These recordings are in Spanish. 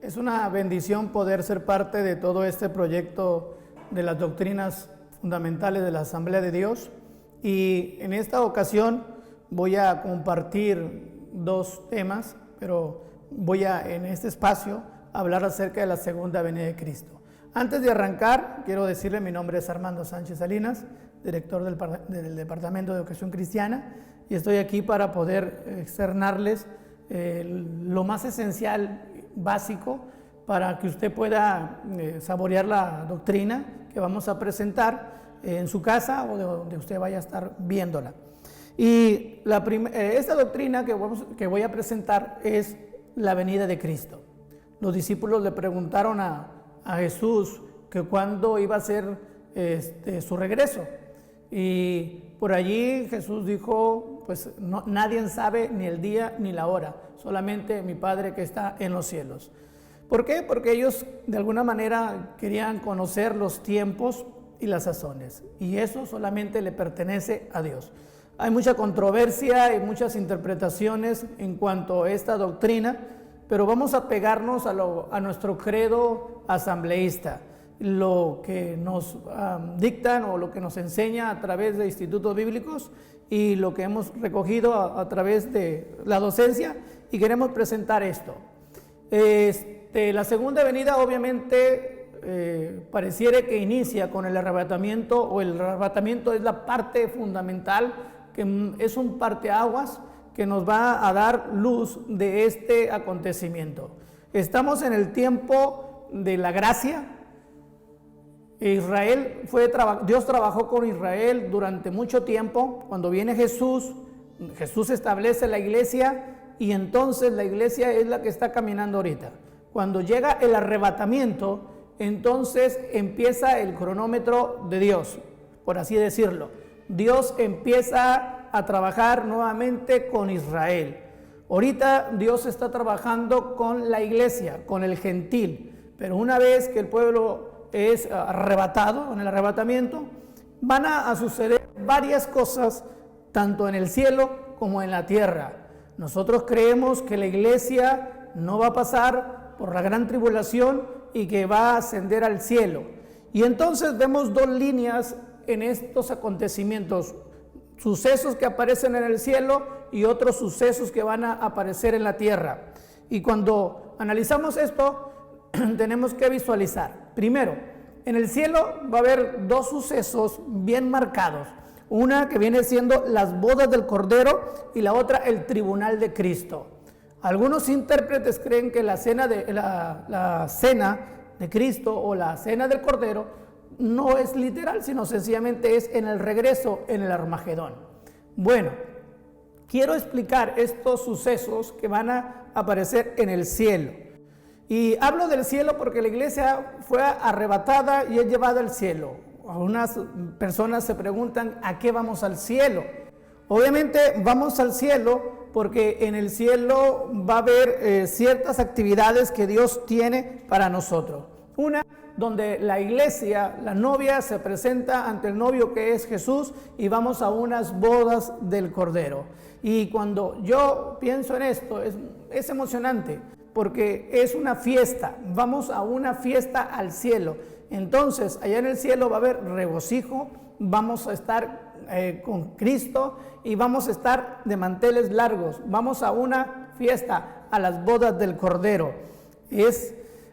Es una bendición poder ser parte de todo este proyecto de las doctrinas fundamentales de la Asamblea de Dios, y en esta ocasión voy a compartir dos temas, pero voy a en este espacio hablar acerca de la segunda venida de Cristo. Antes de arrancar, quiero decirle, mi nombre es Armando Sánchez Salinas, director del Departamento de Educación Cristiana, y estoy aquí para poder externarles lo más esencial, básico, para que usted pueda saborear la doctrina que vamos a presentar en su casa o de donde usted vaya a estar viéndola. Y esta doctrina que voy a presentar es la venida de Cristo. Los discípulos le preguntaron a Jesús que cuándo iba a ser su regreso. Y por allí Jesús dijo, pues nadie sabe ni el día ni la hora, solamente mi Padre que está en los cielos. ¿Por qué? Porque ellos de alguna manera querían conocer los tiempos y las sazones, y eso solamente le pertenece a Dios. Hay mucha controversia y muchas interpretaciones en cuanto a esta doctrina, pero vamos a pegarnos a nuestro credo asambleísta, lo que nos dictan o lo que nos enseña a través de institutos bíblicos y lo que hemos recogido a través de la docencia, y queremos presentar esto. La segunda venida obviamente pareciera que inicia con el arrebatamiento, o el arrebatamiento es la parte fundamental, que es un parteaguas que nos va a dar luz de este acontecimiento. Estamos en el tiempo de la gracia. Dios trabajó con Israel durante mucho tiempo. Cuando viene Jesús establece la iglesia, y entonces la iglesia es la que está caminando ahorita. Cuando llega el arrebatamiento, entonces empieza el cronómetro de Dios, por así decirlo. Dios empieza a trabajar nuevamente con Israel. Ahorita Dios está trabajando con la iglesia, con el gentil, pero una vez que el pueblo es arrebatado, en el arrebatamiento, van a suceder varias cosas, tanto en el cielo como en la tierra. Nosotros creemos que la iglesia no va a pasar por la gran tribulación y que va a ascender al cielo. Y entonces vemos dos líneas en estos acontecimientos: sucesos que aparecen en el cielo y otros sucesos que van a aparecer en la tierra. Y cuando analizamos esto, tenemos que visualizar. Primero, en el cielo va a haber dos sucesos bien marcados. Una que viene siendo las bodas del Cordero, y la otra el tribunal de Cristo. Algunos intérpretes creen que la cena de Cristo o la cena del Cordero no es literal, sino sencillamente es en el regreso, en el Armagedón. Bueno, quiero explicar estos sucesos que van a aparecer en el cielo. Y hablo del cielo porque la iglesia fue arrebatada y es llevada al cielo. Algunas personas se preguntan, ¿a qué vamos al cielo? Obviamente vamos al cielo porque en el cielo va a haber ciertas actividades que Dios tiene para nosotros. Una, donde la iglesia, la novia, se presenta ante el novio que es Jesús, y vamos a unas bodas del Cordero. Y cuando yo pienso en esto, es emocionante, porque es una fiesta. Vamos a una fiesta al cielo. Entonces, allá en el cielo va a haber regocijo, vamos a estar con Cristo y vamos a estar de manteles largos. Vamos a una fiesta, a las bodas del Cordero.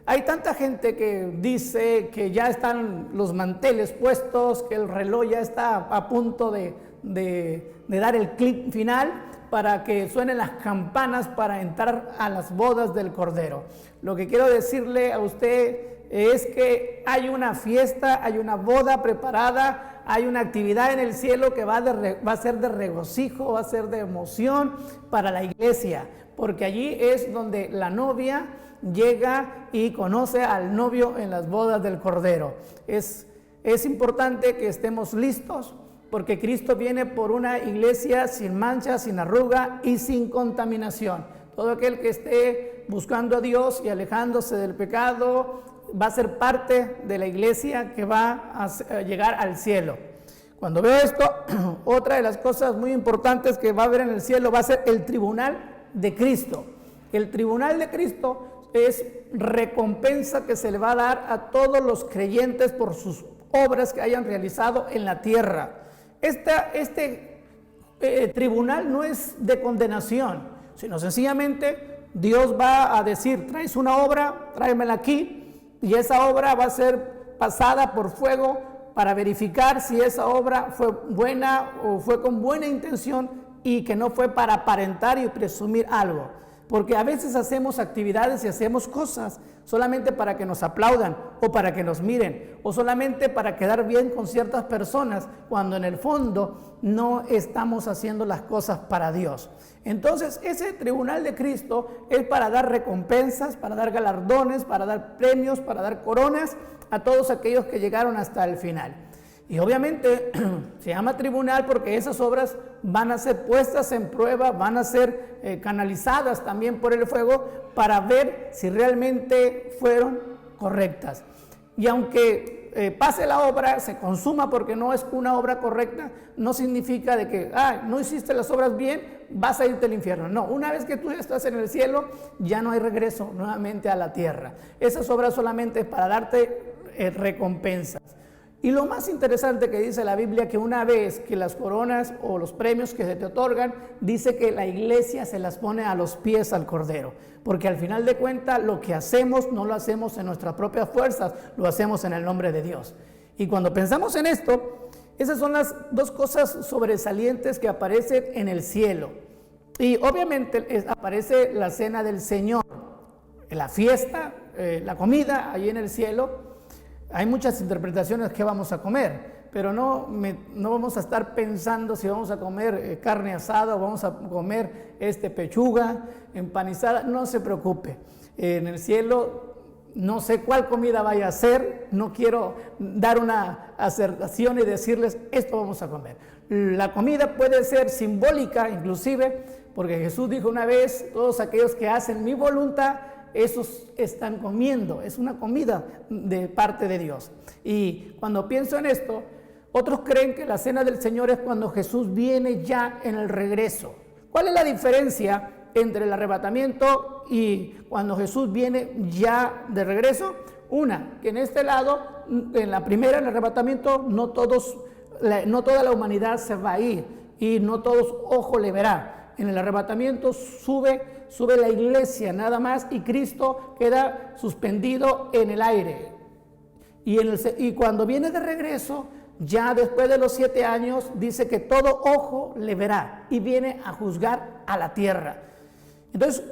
Hay tanta gente que dice que ya están los manteles puestos, que el reloj ya está a punto de dar el clic final para que suenen las campanas para entrar a las bodas del Cordero. Lo que quiero decirle a usted es que hay una fiesta, hay una boda preparada, hay una actividad en el cielo que va a ser de regocijo, va a ser de emoción para la iglesia, porque allí es donde la novia llega y conoce al novio en las bodas del Cordero. Es importante que estemos listos, porque Cristo viene por una iglesia sin mancha, sin arruga y sin contaminación. Todo aquel que esté buscando a Dios y alejándose del pecado va a ser parte de la iglesia que va a llegar al cielo. Cuando veo esto, otra de las cosas muy importantes que va a haber en el cielo va a ser el tribunal de Cristo. El tribunal de Cristo es recompensa que se le va a dar a todos los creyentes por sus obras que hayan realizado en la tierra. Este tribunal no es de condenación, sino sencillamente Dios va a decir: traes una obra, tráemela aquí, y esa obra va a ser pasada por fuego para verificar si esa obra fue buena o fue con buena intención y que no fue para aparentar y presumir algo. Porque a veces hacemos actividades y hacemos cosas solamente para que nos aplaudan o para que nos miren o solamente para quedar bien con ciertas personas, cuando en el fondo no estamos haciendo las cosas para Dios. Entonces ese tribunal de Cristo es para dar recompensas, para dar galardones, para dar premios, para dar coronas a todos aquellos que llegaron hasta el final. Y obviamente se llama tribunal porque esas obras van a ser puestas en prueba, van a ser canalizadas también por el fuego para ver si realmente fueron correctas. Y aunque pase la obra, se consuma porque no es una obra correcta, no significa de que no hiciste las obras bien, vas a irte al infierno. No, una vez que tú estás en el cielo, ya no hay regreso nuevamente a la tierra. Esas obras solamente es para darte recompensas. Y lo más interesante que dice la Biblia, que una vez que las coronas o los premios que se te otorgan, dice que la iglesia se las pone a los pies al Cordero, porque al final de cuentas lo que hacemos no lo hacemos en nuestras propias fuerzas, lo hacemos en el nombre de Dios. Y cuando pensamos en esto, esas son las dos cosas sobresalientes que aparecen en el cielo. Y obviamente aparece la cena del Señor, la fiesta, la comida ahí en el cielo. Hay muchas interpretaciones que vamos a comer, pero no vamos a estar pensando si vamos a comer carne asada o vamos a comer pechuga empanizada. No se preocupe, en el cielo no sé cuál comida vaya a ser, no quiero dar una asertación y decirles esto vamos a comer. La comida puede ser simbólica inclusive, porque Jesús dijo una vez: todos aquellos que hacen mi voluntad, esos están comiendo. Es una comida de parte de Dios. Y cuando pienso en esto, otros creen que la cena del Señor es cuando Jesús viene ya en el regreso. ¿Cuál es la diferencia entre el arrebatamiento y cuando Jesús viene ya de regreso? Una, que en este lado, en la primera, en el arrebatamiento, no toda la humanidad se va a ir y no todos ojo le verá. En el arrebatamiento sube la iglesia nada más y Cristo queda suspendido en el aire. Y cuando viene de regreso, ya después de los 7 años, dice que todo ojo le verá y viene a juzgar a la tierra. Entonces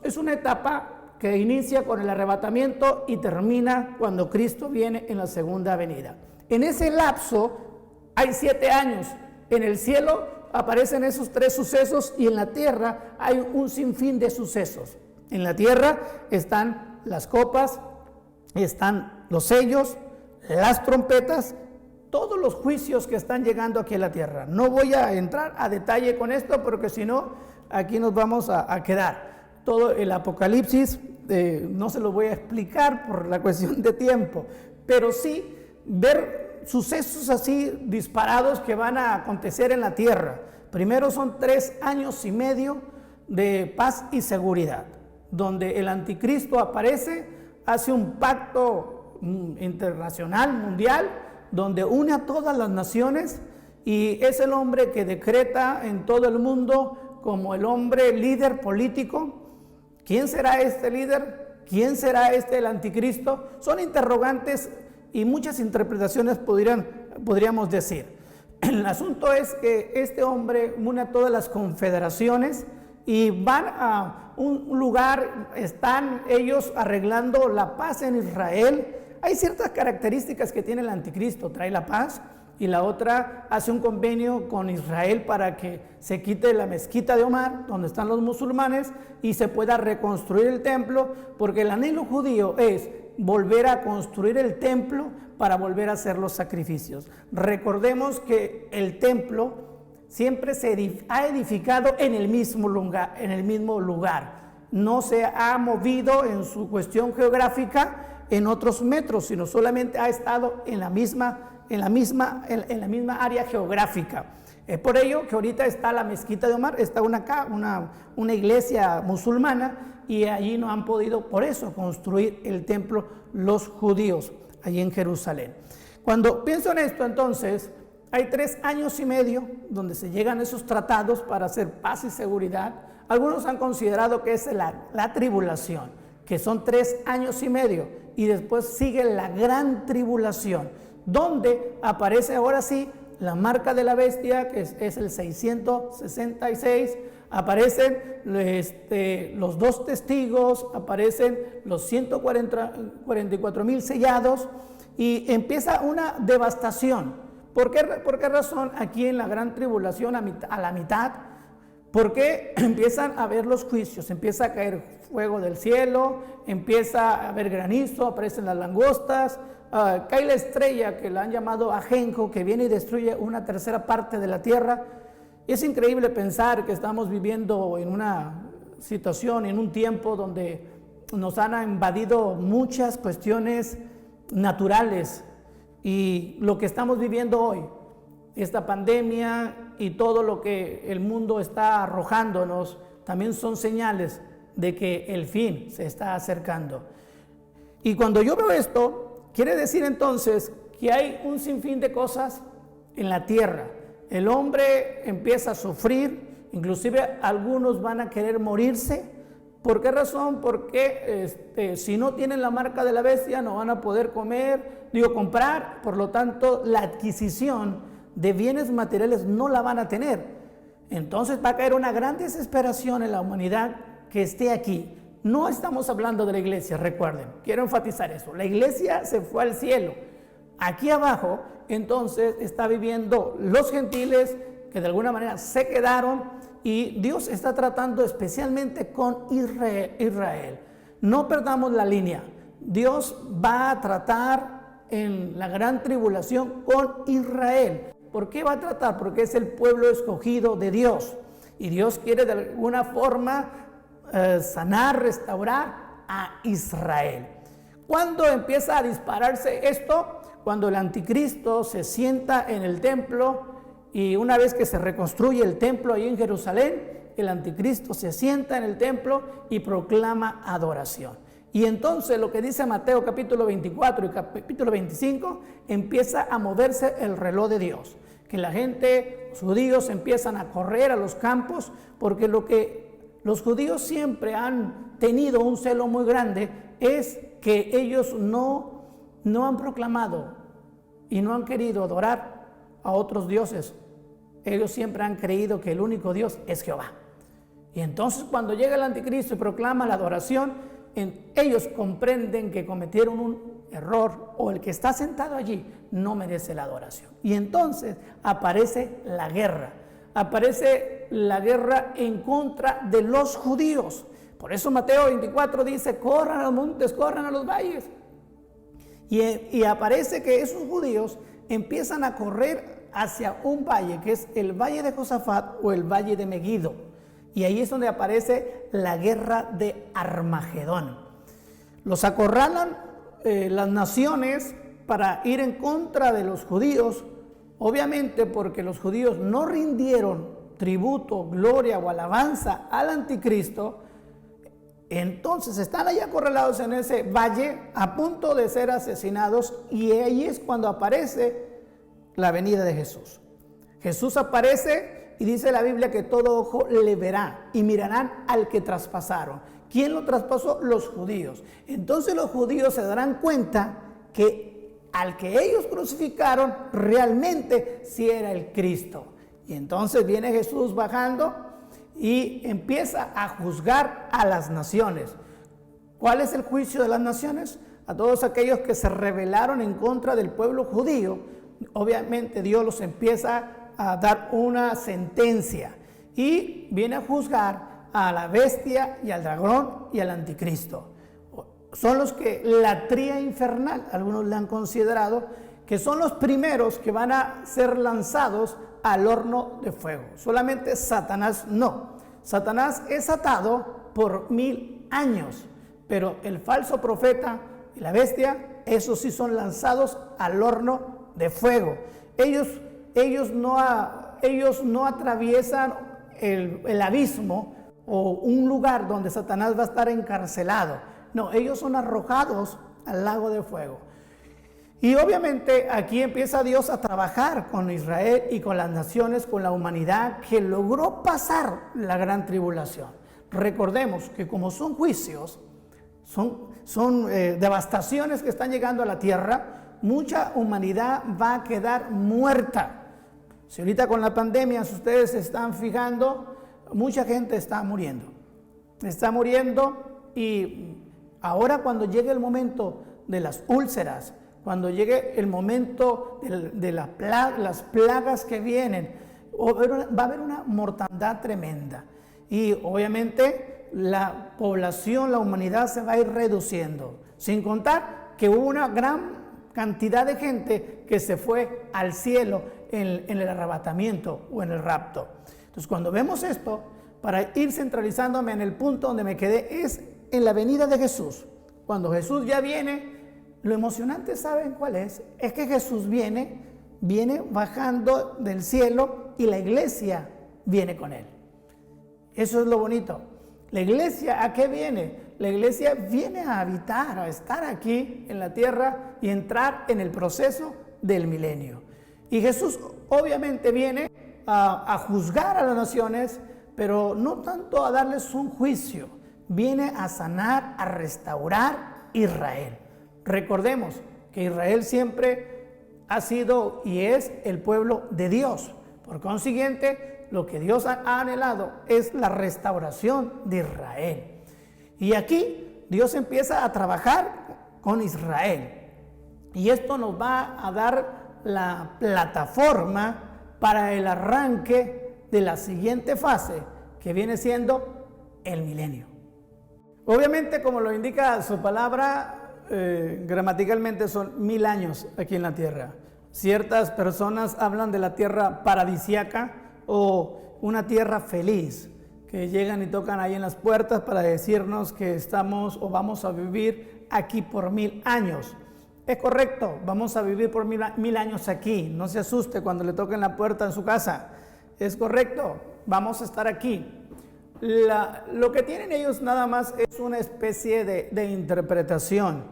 es una etapa que inicia con el arrebatamiento y termina cuando Cristo viene en la segunda venida. En ese lapso hay 7 años. En el cielo aparecen esos 3 sucesos y en la tierra hay un sinfín de sucesos. En la tierra están las copas, están los sellos, las trompetas, todos los juicios que están llegando aquí a la tierra. No voy a entrar a detalle con esto porque si no, aquí nos vamos a quedar. Todo el Apocalipsis no se lo voy a explicar por la cuestión de tiempo, pero sí ver sucesos así disparados que van a acontecer en la tierra. Primero son 3 años y medio de paz y seguridad, donde el anticristo aparece, hace un pacto internacional, mundial, donde une a todas las naciones y es el hombre que decreta en todo el mundo como el hombre líder político. ¿Quién será este líder? ¿Quién será el anticristo? Son interrogantes y muchas interpretaciones podríamos decir. El asunto es que este hombre une a todas las confederaciones y van a un lugar, están ellos arreglando la paz en Israel. Hay ciertas características que tiene el anticristo: trae la paz, y la otra hace un convenio con Israel para que se quite la mezquita de Omar, donde están los musulmanes, y se pueda reconstruir el templo, porque el anhelo judío es volver a construir el templo para volver a hacer los sacrificios. Recordemos que el templo siempre se ha edificado en el mismo lugar, no se ha movido en su cuestión geográfica en otros metros, sino solamente ha estado en la misma área geográfica. Es por ello que ahorita está la mezquita de Omar, está una iglesia musulmana y allí no han podido, por eso, construir el templo los judíos, allí en Jerusalén. Cuando pienso en esto, entonces, hay 3 años y medio donde se llegan esos tratados para hacer paz y seguridad. Algunos han considerado que es la tribulación, que son 3 años y medio, y después sigue la gran tribulación, donde aparece ahora sí la marca de la bestia, que es el 666, aparecen los 2 testigos, aparecen los 144,000 sellados, y empieza una devastación. ¿Por qué razón aquí en la gran tribulación a la mitad? Porque empiezan a haber los juicios, empieza a caer fuego del cielo, empieza a haber granizo, aparecen las langostas, cae la estrella que la han llamado Ajenjo, que viene y destruye una tercera parte de la tierra. Es increíble pensar que estamos viviendo en una situación, en un tiempo donde nos han invadido muchas cuestiones naturales, y lo que estamos viviendo hoy, esta pandemia y todo lo que el mundo está arrojándonos, también son señales de que el fin se está acercando. Y cuando yo veo esto, quiere decir entonces que hay un sinfín de cosas en la tierra. El hombre empieza a sufrir, inclusive algunos van a querer morirse. ¿Por qué razón? Porque si no tienen la marca de la bestia no van a poder comprar, por lo tanto la adquisición de bienes materiales no la van a tener. Entonces va a caer una gran desesperación en la humanidad que esté aquí. No estamos hablando de la iglesia, recuerden, quiero enfatizar eso. La iglesia se fue al cielo. Aquí abajo, entonces, está viviendo los gentiles que de alguna manera se quedaron, y Dios está tratando especialmente con Israel. No perdamos la línea. Dios va a tratar en la gran tribulación con Israel. ¿Por qué va a tratar? Porque es el pueblo escogido de Dios. Y Dios quiere de alguna forma sanar, restaurar a Israel. ¿Cuándo empieza a dispararse esto? Cuando el anticristo se sienta en el templo. Y una vez que se reconstruye el templo ahí en Jerusalén, el anticristo se sienta en el templo y proclama adoración. Y entonces lo que dice Mateo capítulo 24 y capítulo 25, empieza a moverse el reloj de Dios. Que la gente, los judíos, empiezan a correr a los campos, porque lo que los judíos siempre han tenido un celo muy grande es que ellos no han proclamado y no han querido adorar a otros dioses. Ellos siempre han creído que el único Dios es Jehová. Y entonces cuando llega el anticristo y proclama la adoración, ellos comprenden que cometieron un error, o el que está sentado allí no merece la adoración. Y entonces aparece la guerra en contra de los judíos. Por eso Mateo 24 dice: corran a los montes, corran a los valles. Y aparece que esos judíos empiezan a correr hacia un valle, que es el valle de Josafat o el valle de Megiddo. Y ahí es donde aparece la guerra de Armagedón. Los acorralan las naciones para ir en contra de los judíos, obviamente porque los judíos no rindieron tributo, gloria o alabanza al anticristo. Entonces están ahí acorralados en ese valle a punto de ser asesinados, y ahí es cuando aparece la venida de Jesús. Jesús aparece y dice la Biblia que todo ojo le verá y mirarán al que traspasaron. ¿Quién lo traspasó? Los judíos. Entonces los judíos se darán cuenta que al que ellos crucificaron realmente sí era el Cristo. Y entonces viene Jesús bajando y empieza a juzgar a las naciones. ¿Cuál es el juicio de las naciones? A todos aquellos que se rebelaron en contra del pueblo judío. Obviamente Dios los empieza a dar una sentencia y viene a juzgar a la bestia y al dragón y al anticristo. Son los que la tría infernal, algunos le han considerado, que son los primeros que van a ser lanzados al horno de fuego. Solamente Satanás no. Satanás es atado por 1000 años, pero el falso profeta y la bestia, esos sí son lanzados al horno de fuego. Ellos no atraviesan el abismo o un lugar donde Satanás va a estar encarcelado. No, ellos son arrojados al lago de fuego. Y obviamente aquí empieza Dios a trabajar con Israel y con las naciones, con la humanidad que logró pasar la gran tribulación. Recordemos que como son juicios, son devastaciones que están llegando a la tierra, mucha humanidad va a quedar muerta. Si ahorita con la pandemia, si ustedes se están fijando, mucha gente está muriendo. Está muriendo y ahora cuando llegue el momento de las úlceras, cuando llegue el momento de las plagas que vienen, va a haber una mortandad tremenda. Y obviamente la población, la humanidad se va a ir reduciendo. Sin contar que hubo una gran cantidad de gente que se fue al cielo en el arrebatamiento o en el rapto. Entonces cuando vemos esto, para ir centralizándome en el punto donde me quedé, es en la venida de Jesús. Cuando Jesús ya viene, lo emocionante, ¿saben cuál es? Es que Jesús viene bajando del cielo y la iglesia viene con él. Eso es lo bonito. La iglesia, ¿a qué viene? La iglesia viene a habitar, a estar aquí en la tierra y entrar en el proceso del milenio. Y Jesús obviamente viene a juzgar a las naciones, pero no tanto a darles un juicio. Viene a sanar, a restaurar Israel. Recordemos que Israel siempre ha sido y es el pueblo de Dios. Por consiguiente, lo que Dios ha anhelado es la restauración de Israel. Y aquí Dios empieza a trabajar con Israel. Y esto nos va a dar la plataforma para el arranque de la siguiente fase, que viene siendo el milenio. Obviamente, como lo indica su palabra, gramaticalmente son 1000 años aquí en la tierra. Ciertas personas hablan de la tierra paradisiaca o una tierra feliz, que llegan y tocan ahí en las puertas para decirnos que estamos o vamos a vivir aquí por 1000 años. Es correcto, vamos a vivir por 1000 años aquí. No se asuste cuando le toquen la puerta en su casa. Es correcto, vamos a estar aquí. Lo que tienen ellos nada más es una especie de interpretación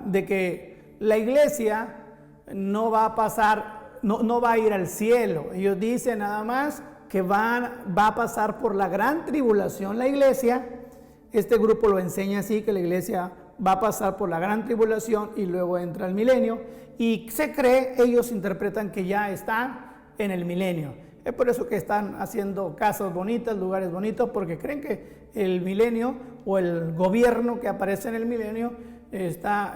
de que la iglesia no va a pasar, no va a ir al cielo. Ellos dicen nada más que va a pasar por la gran tribulación la iglesia. Este grupo lo enseña así, que la iglesia va a pasar por la gran tribulación y luego entra el milenio. Y se cree, ellos interpretan que ya están en el milenio. Es por eso que están haciendo casas bonitas, lugares bonitos, porque creen que el milenio o el gobierno que aparece en el milenio está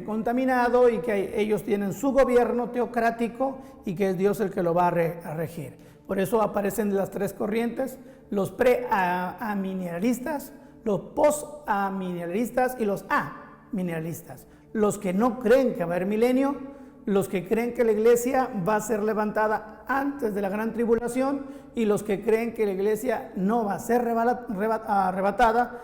contaminado y que ellos tienen su gobierno teocrático y que es Dios el que lo va a regir. Por eso aparecen las tres corrientes: los pre-amilenialistas, los post-amilenialistas y los amilenialistas. Los que no creen que va a haber milenio, los que creen que la iglesia va a ser levantada antes de la gran tribulación y los que creen que la iglesia no va a ser arrebatada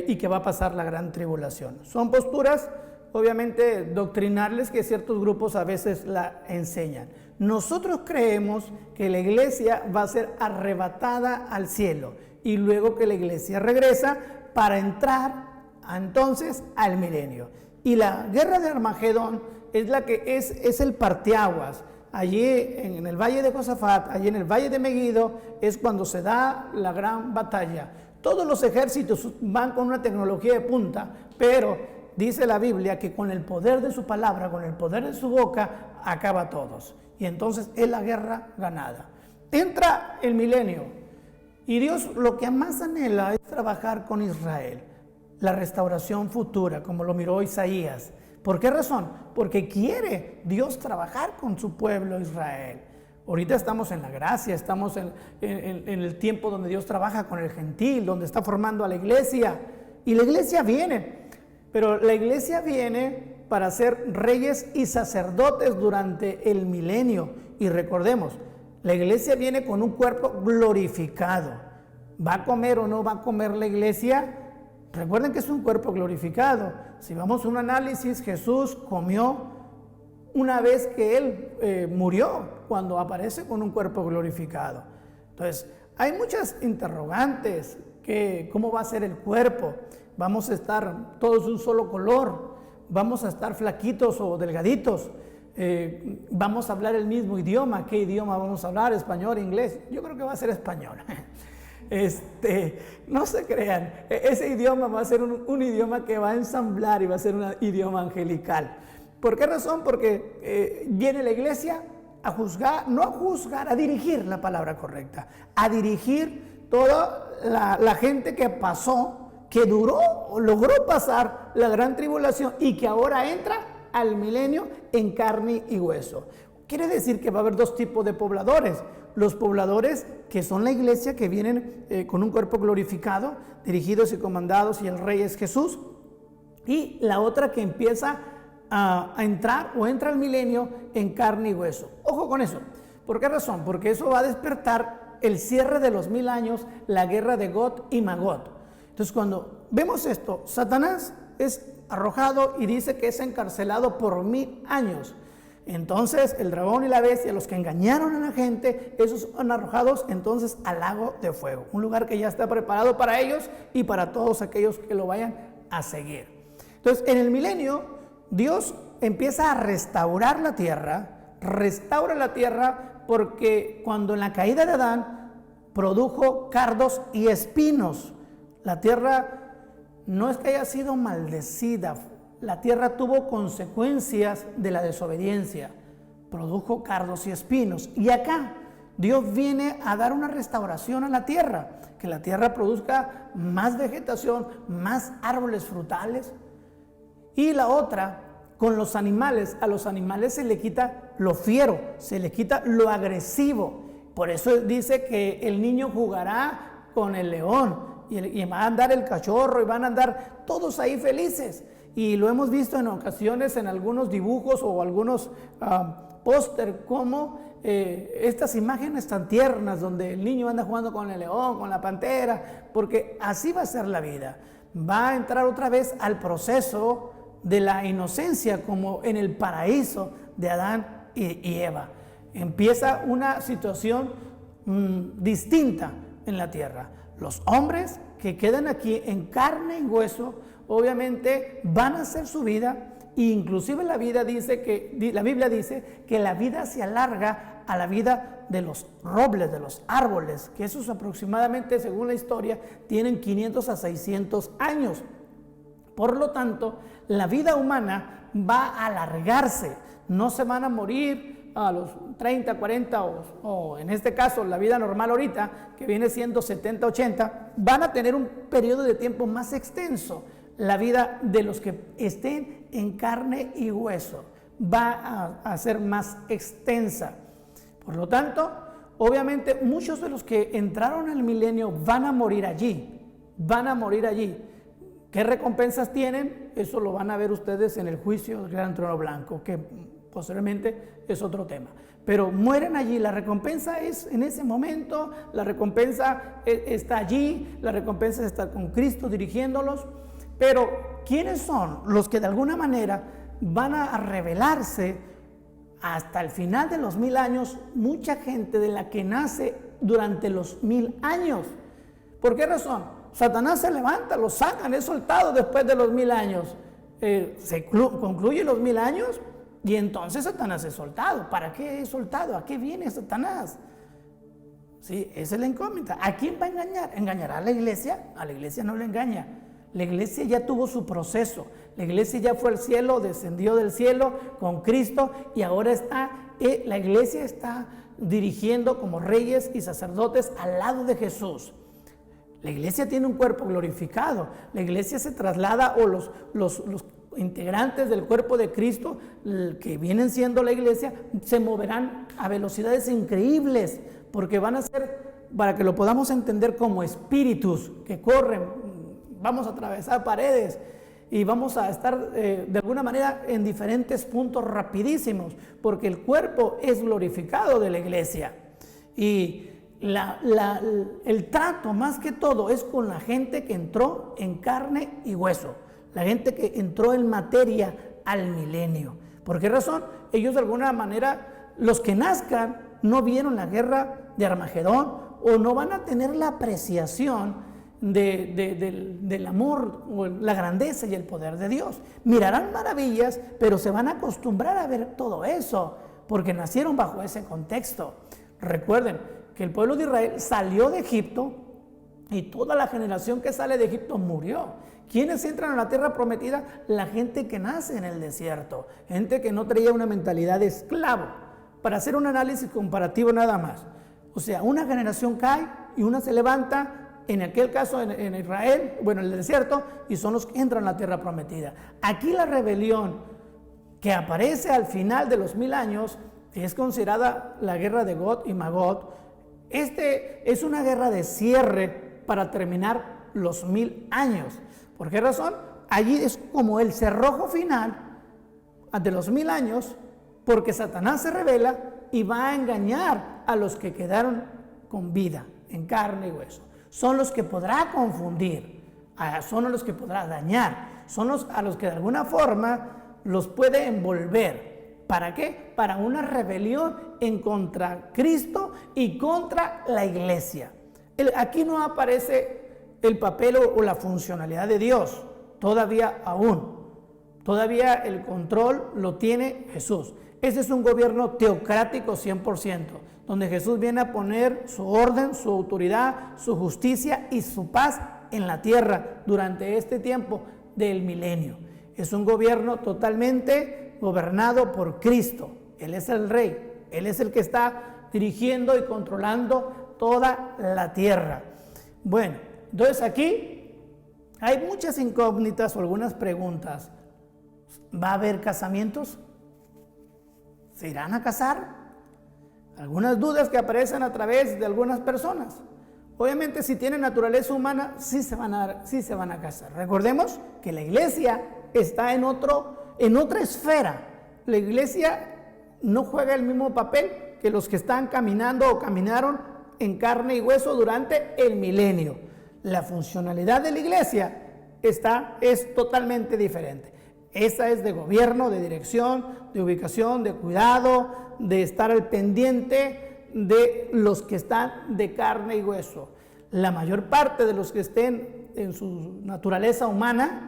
y que va a pasar la gran tribulación. Son posturas, obviamente, doctrinales que ciertos grupos a veces la enseñan. Nosotros creemos que la iglesia va a ser arrebatada al cielo y luego que la iglesia regresa para entrar entonces al milenio. Y la guerra de Armagedón es la que es el parteaguas. Allí en el valle de Josafat, allí en el valle de Megiddo, es cuando se da la gran batalla. Todos los ejércitos van con una tecnología de punta, pero dice la Biblia que con el poder de su palabra, con el poder de su boca, acaba a todos. Y entonces es la guerra ganada. Entra el milenio y Dios lo que más anhela es trabajar con Israel, la restauración futura, como lo miró Isaías. ¿Por qué razón? Porque quiere Dios trabajar con su pueblo Israel. Ahorita estamos en la gracia, estamos en el tiempo donde Dios trabaja con el gentil, donde está formando a la iglesia. Y la iglesia viene, pero la iglesia viene para ser reyes y sacerdotes durante el milenio. Y recordemos, la iglesia viene con un cuerpo glorificado. ¿Va a comer o no va a comer la iglesia? Recuerden que es un cuerpo glorificado. Si vamos a un análisis, Jesús comió una vez que Él murió, cuando aparece con un cuerpo glorificado. Entonces, hay muchas interrogantes, que cómo va a ser el cuerpo, vamos a estar todos de un solo color, vamos a estar flaquitos o delgaditos, vamos a hablar el mismo idioma, ¿qué idioma vamos a hablar? ¿Español, inglés? Yo creo que va a ser español. No se crean, ese idioma va a ser un idioma que va a ensamblar y va a ser un idioma angelical. ¿Por qué razón? Porque viene la iglesia a juzgar, no a juzgar, a dirigir, la palabra correcta, a dirigir toda la gente que pasó, que duró o logró pasar la gran tribulación y que ahora entra al milenio en carne y hueso. Quiere decir que va a haber dos tipos de pobladores: los pobladores que son la iglesia, que vienen con un cuerpo glorificado, dirigidos y comandados, y el rey es Jesús, y la otra que empieza a entrar o entra al milenio en carne y hueso. Ojo con eso. ¿Por qué razón? Porque eso va a despertar el cierre de los 1000 años, la guerra de Gog y Magog. Entonces, cuando vemos esto, Satanás es arrojado y dice que es encarcelado por 1000 años. Entonces el dragón y la bestia, los que engañaron a la gente, esos son arrojados entonces al lago de fuego, un lugar que ya está preparado para ellos y para todos aquellos que lo vayan a seguir. Entonces, en el milenio, Dios empieza a restaurar la tierra, restaura la tierra, porque cuando en la caída de Adán produjo cardos y espinos, la tierra no es que haya sido maldecida, la tierra tuvo consecuencias de la desobediencia, produjo cardos y espinos. Y acá Dios viene a dar una restauración a la tierra, que la tierra produzca más vegetación, más árboles frutales. Y la otra, con los animales, a los animales se le quita lo fiero, se le quita lo agresivo. Por eso dice que el niño jugará con el león y va a andar el cachorro y van a andar todos ahí felices. Y lo hemos visto en ocasiones en algunos dibujos o algunos póster, como estas imágenes tan tiernas donde el niño anda jugando con el león, con la pantera, porque así va a ser la vida. Va a entrar otra vez al proceso de la inocencia, como en el paraíso de Adán y Eva. Empieza una situación distinta en la tierra. Los hombres que quedan aquí en carne y hueso, obviamente van a hacer su vida, e inclusive la Biblia dice que la vida se alarga a la vida de los robles, de los árboles, que esos aproximadamente, según la historia, tienen 500 a 600 años. Por lo tanto, la vida humana va a alargarse, no se van a morir a los 30, 40 o en este caso la vida normal ahorita, que viene siendo 70, 80, van a tener un periodo de tiempo más extenso. La vida de los que estén en carne y hueso va a ser más extensa. Por lo tanto, obviamente muchos de los que entraron al milenio van a morir allí, van a morir allí. ¿Qué recompensas tienen? Eso lo van a ver ustedes en el juicio del gran trono blanco, que posteriormente es otro tema. Pero mueren allí, la recompensa es en ese momento, la recompensa está allí, la recompensa está con Cristo dirigiéndolos. Pero ¿quiénes son los que de alguna manera van a revelarse hasta el final de los 1000 años? Mucha gente de la que nace durante los 1000 años. ¿Por qué razón? Satanás se levanta, lo sacan, es soltado después de los 1000 años. Concluye los 1000 años y entonces Satanás es soltado. ¿Para qué es soltado? ¿A qué viene Satanás? Sí, esa es la incógnita. ¿A quién va a engañar? ¿Engañará a la iglesia? A la iglesia no le engaña. La iglesia ya tuvo su proceso. La iglesia ya fue al cielo, descendió del cielo con Cristo y ahora la iglesia está dirigiendo como reyes y sacerdotes al lado de Jesús. La iglesia tiene un cuerpo glorificado. La iglesia se traslada, o los integrantes del cuerpo de Cristo, que vienen siendo la iglesia, se moverán a velocidades increíbles, porque van a ser, para que lo podamos entender, como espíritus que corren. Vamos a atravesar paredes y vamos a estar de alguna manera en diferentes puntos rapidísimos, porque el cuerpo es glorificado de la iglesia. Y el trato más que todo es con la gente que entró en carne y hueso, la gente que entró en materia al milenio. ¿Por qué razón? Ellos de alguna manera, los que nazcan, no vieron la guerra de Armagedón o no van a tener la apreciación del amor, o la grandeza y el poder de Dios. Mirarán maravillas, pero se van a acostumbrar a ver todo eso, porque nacieron bajo ese contexto. Recuerden que el pueblo de Israel salió de Egipto y toda la generación que sale de Egipto murió. ¿Quiénes entran a la tierra prometida? La gente que nace en el desierto, gente que no traía una mentalidad de esclavo. Para hacer un análisis comparativo nada más. O sea, una generación cae y una se levanta, en aquel caso en Israel, bueno, en el desierto, y son los que entran a la tierra prometida. Aquí la rebelión que aparece al final de los 1000 años es considerada la guerra de Gog y Magog. Es una guerra de cierre para terminar los 1000 años. ¿Por qué razón? Allí es como el cerrojo final ante los 1000 años, porque Satanás se revela y va a engañar a los que quedaron con vida, en carne y hueso. Son los que podrá confundir, son a los que podrá dañar, son a los que de alguna forma los puede envolver. ¿Para qué? Para una rebelión en contra Cristo y contra la iglesia. Aquí no aparece el papel o la funcionalidad de Dios, todavía el control lo tiene Jesús. Ese es un gobierno teocrático 100%, donde Jesús viene a poner su orden, su autoridad, su justicia y su paz en la tierra durante este tiempo del milenio. Es un gobierno totalmente gobernado por Cristo. Él es el Rey, Él es el que está dirigiendo y controlando toda la tierra. Bueno, entonces aquí hay muchas incógnitas o algunas preguntas. ¿Va a haber casamientos? ¿Se irán a casar? Algunas dudas que aparecen a través de algunas personas. Obviamente, si tienen naturaleza humana, sí se van a casar. Recordemos que la iglesia está en otra esfera. La iglesia no juega el mismo papel que los que están caminando o caminaron en carne y hueso durante el milenio. La funcionalidad de la iglesia es totalmente diferente. Esa es de gobierno, de dirección, de ubicación, de cuidado, de estar al pendiente de los que están de carne y hueso. La mayor parte de los que estén en su naturaleza humana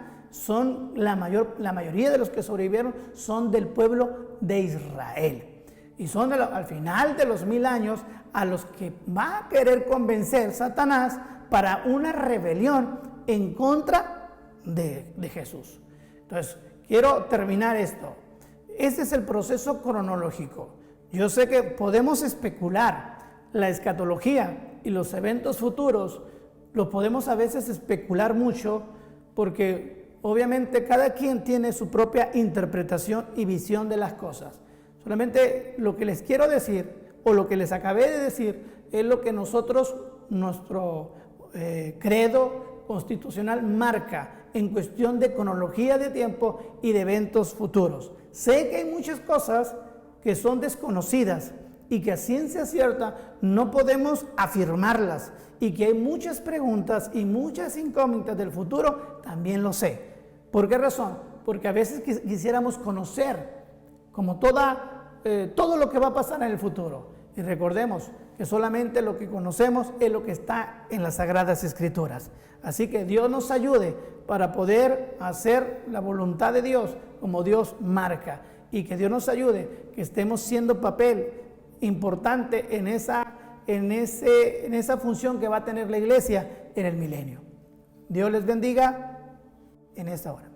la mayoría de los que sobrevivieron son del pueblo de Israel. Y son al final de los 1000 años a los que va a querer convencer Satanás para una rebelión en contra de Jesús. Entonces, quiero terminar esto. Este es el proceso cronológico. Yo sé que podemos especular la escatología y los eventos futuros, lo podemos a veces especular mucho porque obviamente cada quien tiene su propia interpretación y visión de las cosas. Solamente lo que les quiero decir o lo que les acabé de decir es lo que nuestro credo constitucional marca en cuestión de cronología de tiempo y de eventos futuros. Sé que hay muchas cosas que son desconocidas y que a ciencia cierta no podemos afirmarlas, y que hay muchas preguntas y muchas incógnitas del futuro, también lo sé. ¿Por qué razón? Porque a veces quisiéramos conocer como todo lo que va a pasar en el futuro, y recordemos que solamente lo que conocemos es lo que está en las Sagradas Escrituras. Así que Dios nos ayude para poder hacer la voluntad de Dios como Dios marca, y que Dios nos ayude que estemos siendo papel importante en esa función que va a tener la iglesia en el milenio. Dios les bendiga en esta hora.